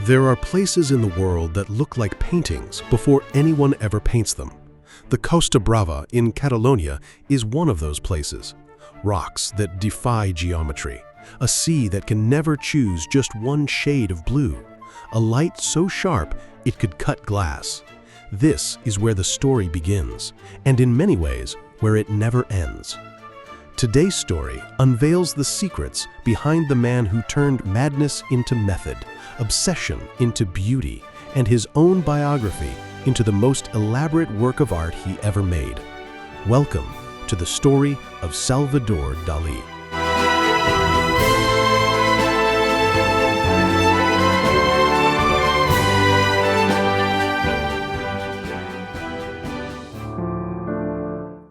There are places in the world that look like paintings before anyone ever paints them. The Costa Brava in Catalonia is one of those places. Rocks that defy geometry, a sea that can never choose just one shade of blue, a light so sharp it could cut glass. This is where the story begins, and in many ways, where it never ends. Today's story unveils the secrets behind the man who turned madness into method, obsession into beauty, and his own biography into the most elaborate work of art he ever made. Welcome to the story of Salvador Dalí.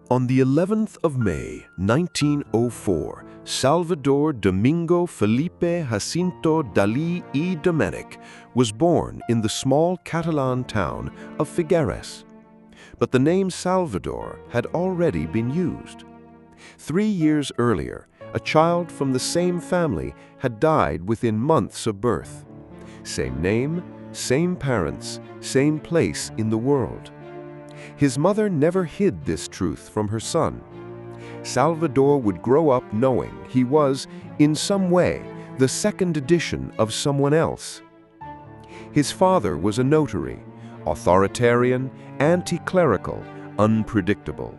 On the 11th of May, 1904, Salvador Domingo Felipe Jacinto Dalí y Domènech was born in the small Catalan town of Figueres. But the name Salvador had already been used. 3 years earlier, a child from the same family had died within months of birth. Same name, same parents, same place in the world. His mother never hid this truth from her son. Salvador would grow up knowing he was, in some way, the second edition of someone else. His father was a notary, authoritarian, anti-clerical, unpredictable.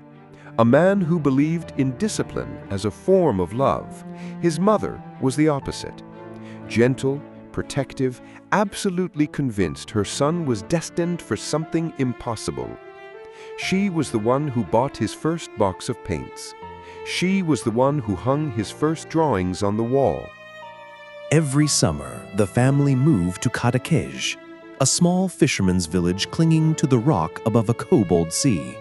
A man who believed in discipline as a form of love. His mother was the opposite. Gentle, protective, absolutely convinced her son was destined for something impossible. She was the one who bought his first box of paints. She was the one who hung his first drawings on the wall. Every summer, the family moved to Cadaqués, a small fisherman's village clinging to the rock above a cobalt sea.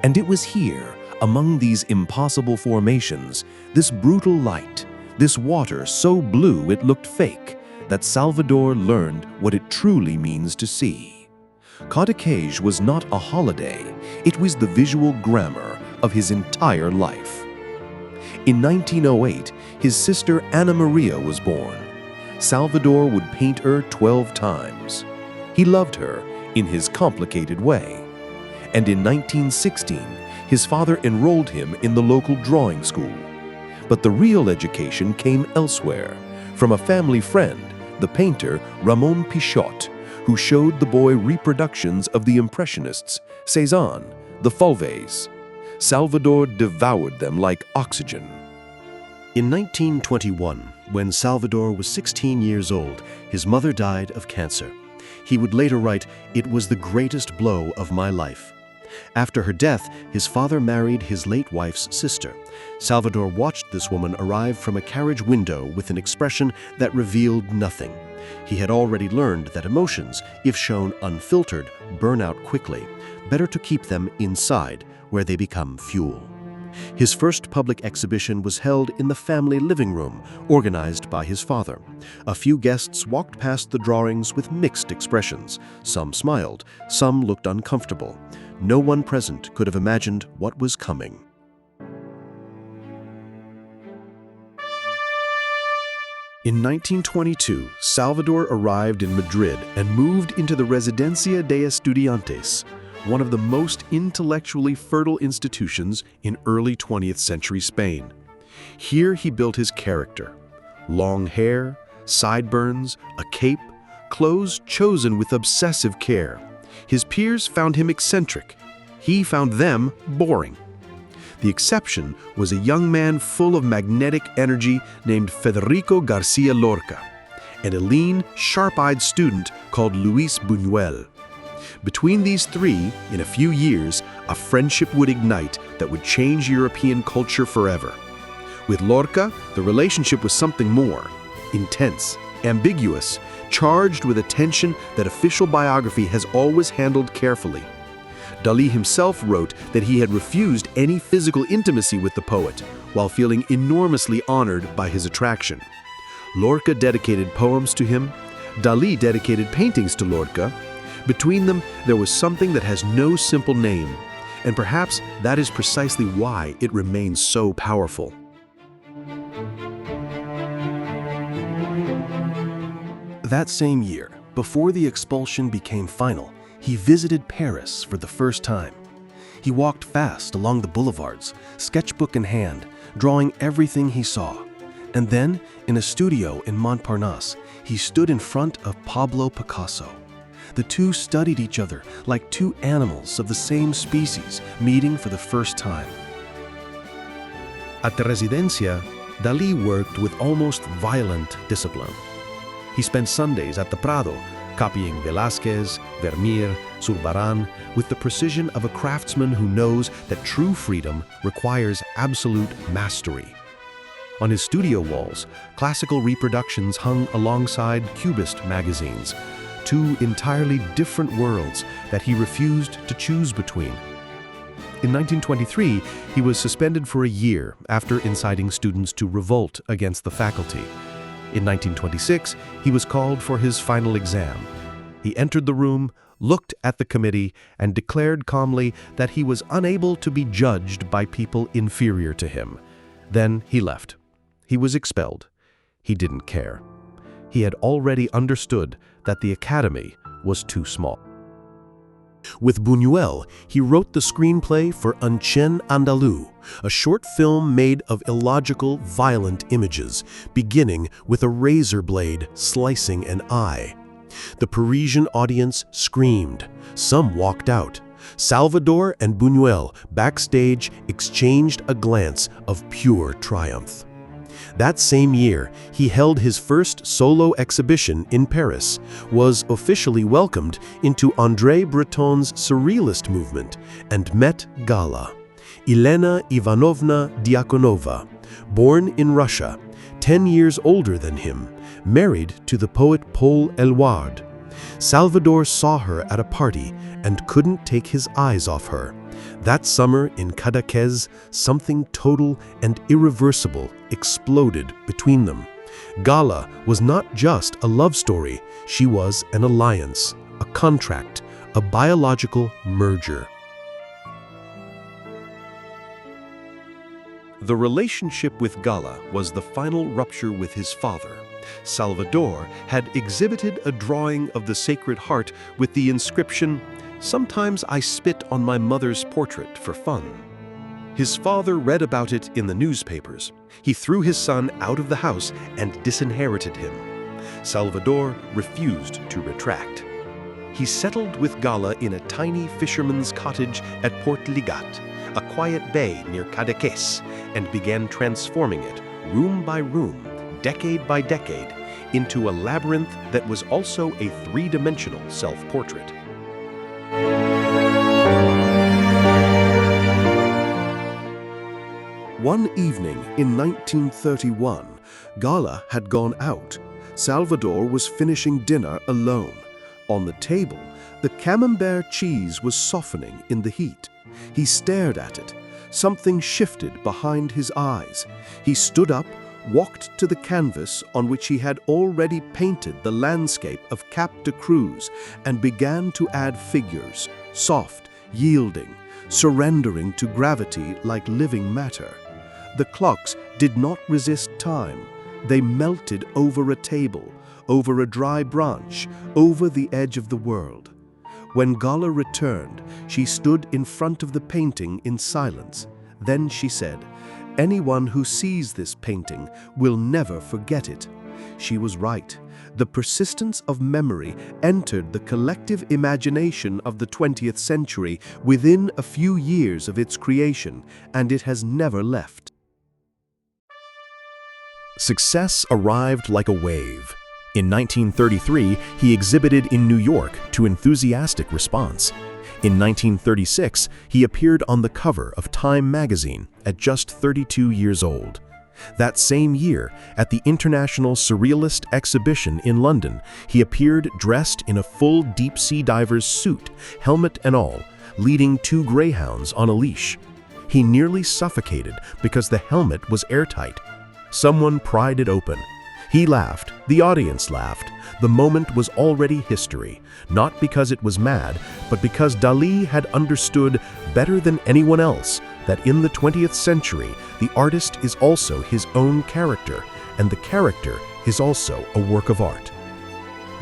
And it was here, among these impossible formations, this brutal light, this water so blue it looked fake, that Salvador learned what it truly means to see. Cadaqués was not a holiday, it was the visual grammar of his entire life. In 1908, his sister Ana Maria was born. Salvador would paint her 12 times. He loved her in his complicated way. And in 1916, his father enrolled him in the local drawing school. But the real education came elsewhere, from a family friend, the painter Ramon Pichot, who showed the boy reproductions of the Impressionists, Cézanne, the Fauves. Salvador devoured them like oxygen. In 1921, when Salvador was 16 years old, his mother died of cancer. He would later write, "It was the greatest blow of my life." After her death, his father married his late wife's sister. Salvador watched this woman arrive from a carriage window with an expression that revealed nothing. He had already learned that emotions, if shown unfiltered, burn out quickly. Better to keep them inside, where they become fuel. His first public exhibition was held in the family living room, organized by his father. A few guests walked past the drawings with mixed expressions. Some smiled, some looked uncomfortable. No one present could have imagined what was coming. In 1922, Salvador arrived in Madrid and moved into the Residencia de Estudiantes, one of the most intellectually fertile institutions in early 20th century Spain. Here he built his character. Long hair, sideburns, a cape, clothes chosen with obsessive care. His peers found him eccentric. He found them boring. The exception was a young man full of magnetic energy named Federico García Lorca, and a lean, sharp-eyed student called Luis Buñuel. Between these three, in a few years, a friendship would ignite that would change European culture forever. With Lorca, the relationship was something more, intense, ambiguous, charged with a tension that official biography has always handled carefully. Dalí himself wrote that he had refused any physical intimacy with the poet, while feeling enormously honored by his attraction. Lorca dedicated poems to him. Dalí dedicated paintings to Lorca. Between them, there was something that has no simple name, and perhaps that is precisely why it remains so powerful. That same year, before the expulsion became final, he visited Paris for the first time. He walked fast along the boulevards, sketchbook in hand, drawing everything he saw. And then, in a studio in Montparnasse, he stood in front of Pablo Picasso. The two studied each other like two animals of the same species meeting for the first time. At the Residencia, Dalí worked with almost violent discipline. He spent Sundays at the Prado, copying Velázquez, Vermeer, Zurbarán with the precision of a craftsman who knows that true freedom requires absolute mastery. On his studio walls, classical reproductions hung alongside Cubist magazines, two entirely different worlds that he refused to choose between. In 1923, he was suspended for a year after inciting students to revolt against the faculty. In 1926, he was called for his final exam. He entered the room, looked at the committee, and declared calmly that he was unable to be judged by people inferior to him. Then he left. He was expelled. He didn't care. He had already understood that the academy was too small. With Buñuel, he wrote the screenplay for Un Chien Andalou, a short film made of illogical, violent images, beginning with a razor blade slicing an eye. The Parisian audience screamed. Some walked out. Salvador and Buñuel, backstage, exchanged a glance of pure triumph. That same year, he held his first solo exhibition in Paris, was officially welcomed into André Breton's Surrealist movement, and met Gala, Elena Ivanovna Diakonova, born in Russia, 10 years older than him, married to the poet Paul Eluard. Salvador saw her at a party and couldn't take his eyes off her. That summer in Cadaqués, something total and irreversible exploded between them. Gala was not just a love story, she was an alliance, a contract, a biological merger. The relationship with Gala was the final rupture with his father. Salvador had exhibited a drawing of the Sacred Heart with the inscription, "Sometimes I spit on my mother's portrait for fun." His father read about it in the newspapers. He threw his son out of the house and disinherited him. Salvador refused to retract. He settled with Gala in a tiny fisherman's cottage at Port Ligat, a quiet bay near Cadaqués, and began transforming it, room by room, decade by decade, into a labyrinth that was also a three-dimensional self-portrait. One evening in 1931, Gala had gone out. Salvador was finishing dinner alone. On the table, the camembert cheese was softening in the heat. He stared at it. Something shifted behind his eyes. He stood up, walked to the canvas on which he had already painted the landscape of Cap de Cruz, and began to add figures, soft, yielding, surrendering to gravity like living matter. The clocks did not resist time. They melted over a table, over a dry branch, over the edge of the world. When Gala returned, she stood in front of the painting in silence. Then she said, "Anyone who sees this painting will never forget it." She was right. The persistence of memory entered the collective imagination of the 20th century within a few years of its creation, and it has never left. Success arrived like a wave. In 1933, he exhibited in New York to enthusiastic response. In 1936, he appeared on the cover of Time magazine at just 32 years old. That same year, at the International Surrealist Exhibition in London, he appeared dressed in a full deep-sea diver's suit, helmet and all, leading two greyhounds on a leash. He nearly suffocated because the helmet was airtight. Someone pried it open. He laughed, the audience laughed. The moment was already history, not because it was mad, but because Dalí had understood better than anyone else that in the 20th century, the artist is also his own character, and the character is also a work of art.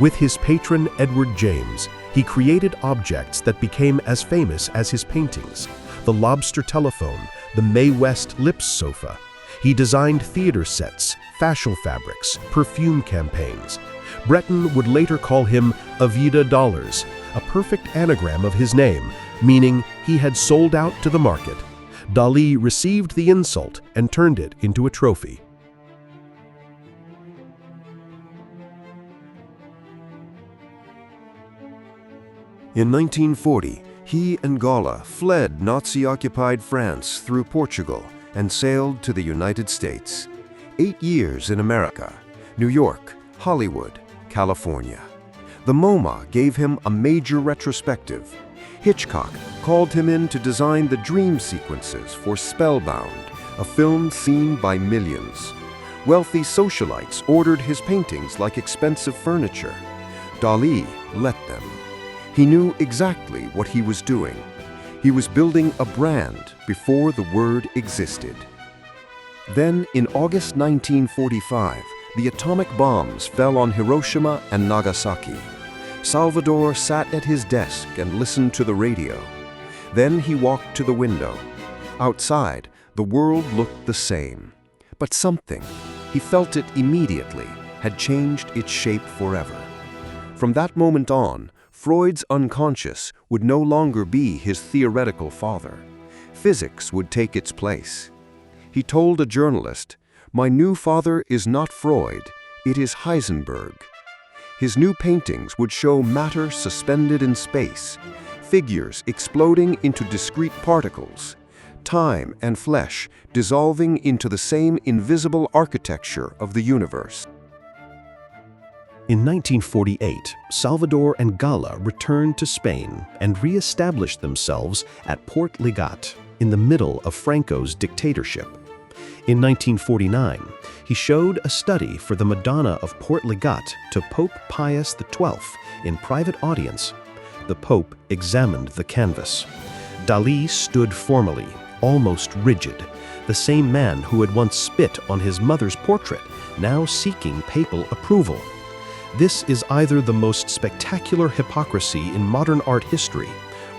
With his patron Edward James, he created objects that became as famous as his paintings: the lobster telephone, the Mae West Lips sofa. He designed theater sets, fashion fabrics, perfume campaigns. Breton would later call him Avida Dollars, a perfect anagram of his name, meaning he had sold out to the market. Dalí received the insult and turned it into a trophy. In 1940, he and Gala fled Nazi-occupied France through Portugal and sailed to the United States. 8 years in America, New York, Hollywood, California. The MoMA gave him a major retrospective. Hitchcock called him in to design the dream sequences for Spellbound, a film seen by millions. Wealthy socialites ordered his paintings like expensive furniture. Dalí let them. He knew exactly what he was doing. He was building a brand before the word existed. Then, in August 1945, the atomic bombs fell on Hiroshima and Nagasaki. Salvador sat at his desk and listened to the radio. Then he walked to the window. Outside, the world looked the same. But something, he felt it immediately, had changed its shape forever. From that moment on, Freud's unconscious would no longer be his theoretical father. Physics would take its place. He told a journalist, "My new father is not Freud, it is Heisenberg." His new paintings would show matter suspended in space, figures exploding into discrete particles, time and flesh dissolving into the same invisible architecture of the universe. In 1948, Salvador and Gala returned to Spain and re-established themselves at Port Ligat, in the middle of Franco's dictatorship. In 1949, he showed a study for the Madonna of Port Ligat to Pope Pius XII in private audience. The Pope examined the canvas. Dalí stood formally, almost rigid, the same man who had once spit on his mother's portrait, now seeking papal approval. This is either the most spectacular hypocrisy in modern art history,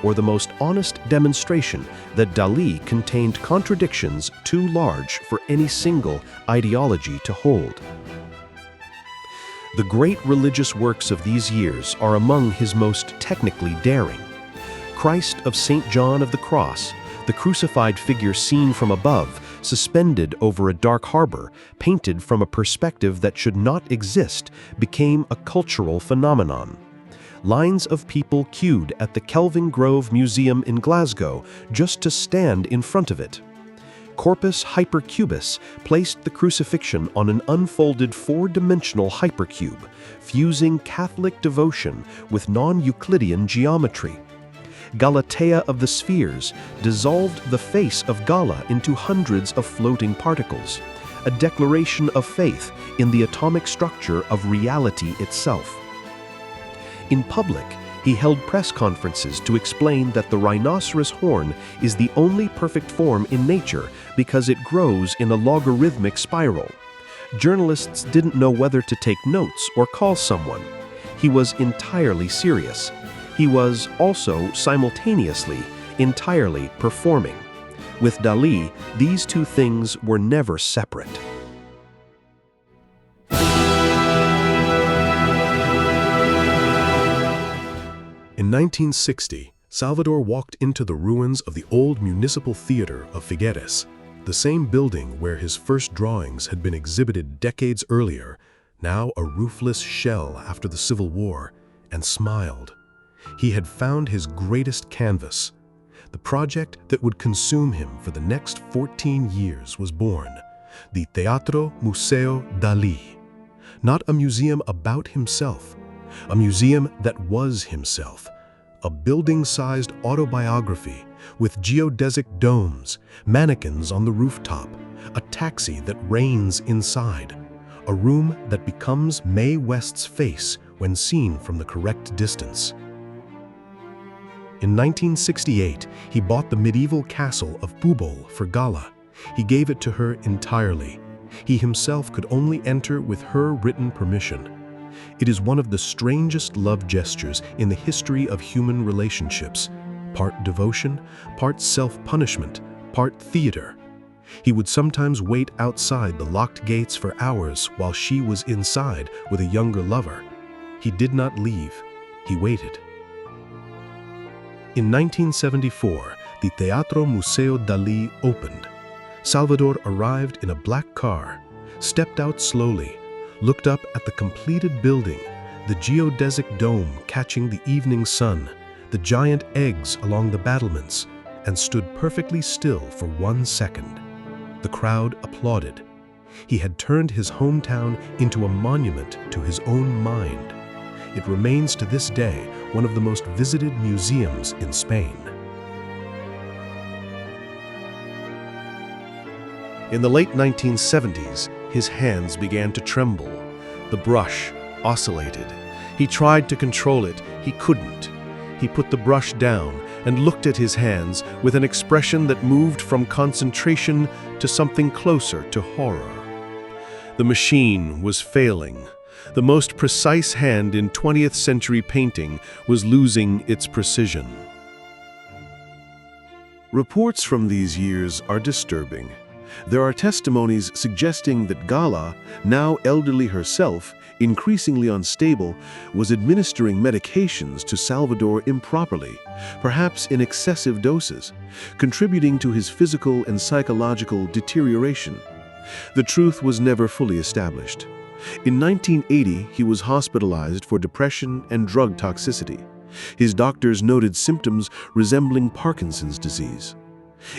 or the most honest demonstration that Dalí contained contradictions too large for any single ideology to hold. The great religious works of these years are among his most technically daring. Christ of St. John of the Cross, the crucified figure seen from above, suspended over a dark harbor, painted from a perspective that should not exist, became a cultural phenomenon. Lines of people queued at the Kelvin Grove Museum in Glasgow just to stand in front of it. Corpus Hypercubus placed the crucifixion on an unfolded four-dimensional hypercube, fusing Catholic devotion with non-Euclidean geometry. Galatea of the Spheres dissolved the face of Gala into hundreds of floating particles, a declaration of faith in the atomic structure of reality itself. In public, he held press conferences to explain that the rhinoceros horn is the only perfect form in nature because it grows in a logarithmic spiral. Journalists didn't know whether to take notes or call someone. He was entirely serious. He was also, simultaneously, entirely performing. With Dalí, these two things were never separate. In 1960, Salvador walked into the ruins of the old municipal theater of Figueres, the same building where his first drawings had been exhibited decades earlier, now a roofless shell after the Civil War, and smiled. He had found his greatest canvas. The project that would consume him for the next 14 years was born, the Teatro Museo Dalí. Not a museum about himself, a museum that was himself, a building-sized autobiography with geodesic domes, mannequins on the rooftop, a taxi that reigns inside, a room that becomes Mae West's face when seen from the correct distance. In 1968, he bought the medieval castle of Púbol for Gala. He gave it to her entirely. He himself could only enter with her written permission. It is one of the strangest love gestures in the history of human relationships, part devotion, part self-punishment, part theater. He would sometimes wait outside the locked gates for hours while she was inside with a younger lover. He did not leave. He waited. In 1974, the Teatro Museo Dalí opened. Salvador arrived in a black car, stepped out slowly, looked up at the completed building, the geodesic dome catching the evening sun, the giant eggs along the battlements, and stood perfectly still for 1 second. The crowd applauded. He had turned his hometown into a monument to his own mind. It remains to this day one of the most visited museums in Spain. In the late 1970s, his hands began to tremble. The brush oscillated. He tried to control it. He couldn't. He put the brush down and looked at his hands with an expression that moved from concentration to something closer to horror. The machine was failing. The most precise hand in 20th century painting was losing its precision. Reports from these years are disturbing. There are testimonies suggesting that Gala, now elderly herself, increasingly unstable, was administering medications to Salvador improperly, perhaps in excessive doses, contributing to his physical and psychological deterioration. The truth was never fully established. In 1980, he was hospitalized for depression and drug toxicity. His doctors noted symptoms resembling Parkinson's disease.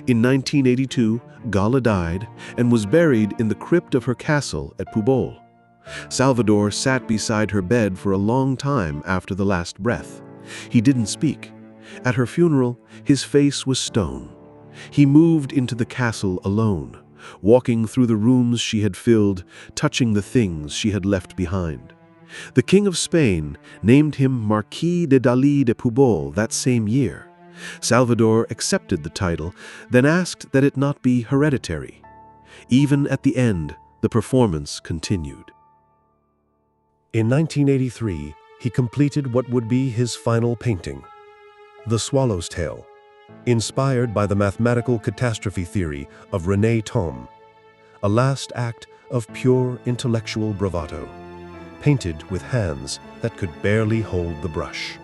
In 1982, Gala died and was buried in the crypt of her castle at Pubol. Salvador sat beside her bed for a long time after the last breath. He didn't speak. At her funeral, his face was stone. He moved into the castle alone, walking through the rooms she had filled, touching the things she had left behind. The King of Spain named him Marquis de Dalí de Pubol that same year. Salvador accepted the title, then asked that it not be hereditary. Even at the end, the performance continued. In 1983, he completed what would be his final painting, The Swallow's Tale, inspired by the mathematical catastrophe theory of René Thom, a last act of pure intellectual bravado, painted with hands that could barely hold the brush.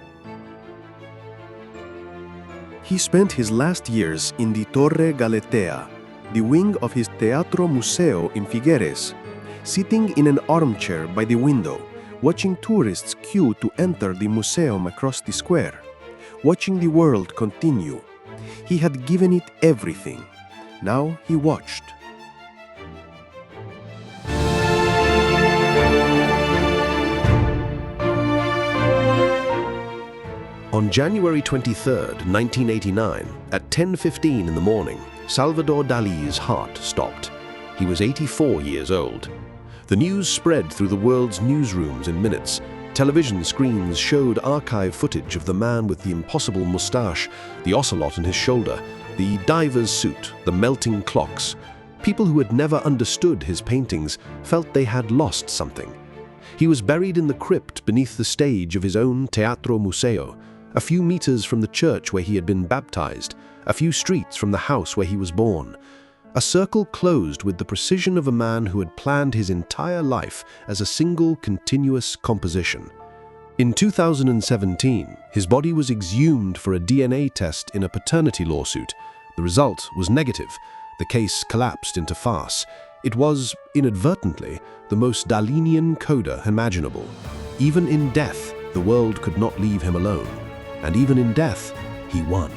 He spent his last years in the Torre Galetea, the wing of his Teatro Museo in Figueres, sitting in an armchair by the window, watching tourists queue to enter the museum across the square, watching the world continue. He had given it everything. Now he watched. On January 23, 1989, at 10:15 in the morning, Salvador Dalí's heart stopped. He was 84 years old. The news spread through the world's newsrooms in minutes. Television screens showed archive footage of the man with the impossible mustache, the ocelot on his shoulder, the diver's suit, the melting clocks. People who had never understood his paintings felt they had lost something. He was buried in the crypt beneath the stage of his own Teatro Museo, a few meters from the church where he had been baptized, a few streets from the house where he was born. A circle closed with the precision of a man who had planned his entire life as a single continuous composition. In 2017, his body was exhumed for a DNA test in a paternity lawsuit. The result was negative. The case collapsed into farce. It was, inadvertently, the most Dalinian coda imaginable. Even in death, the world could not leave him alone. And even in death, he won.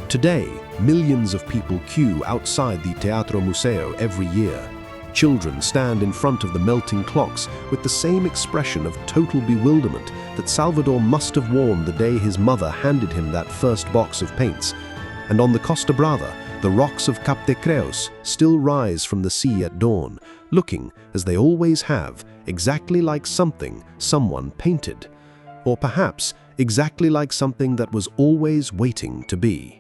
Today, millions of people queue outside the Teatro Museo every year. Children stand in front of the melting clocks with the same expression of total bewilderment that Salvador must have worn the day his mother handed him that first box of paints. And on the Costa Brava, the rocks of Cap de Creus still rise from the sea at dawn, looking, as they always have, exactly like something someone painted. Or perhaps exactly like something that was always waiting to be.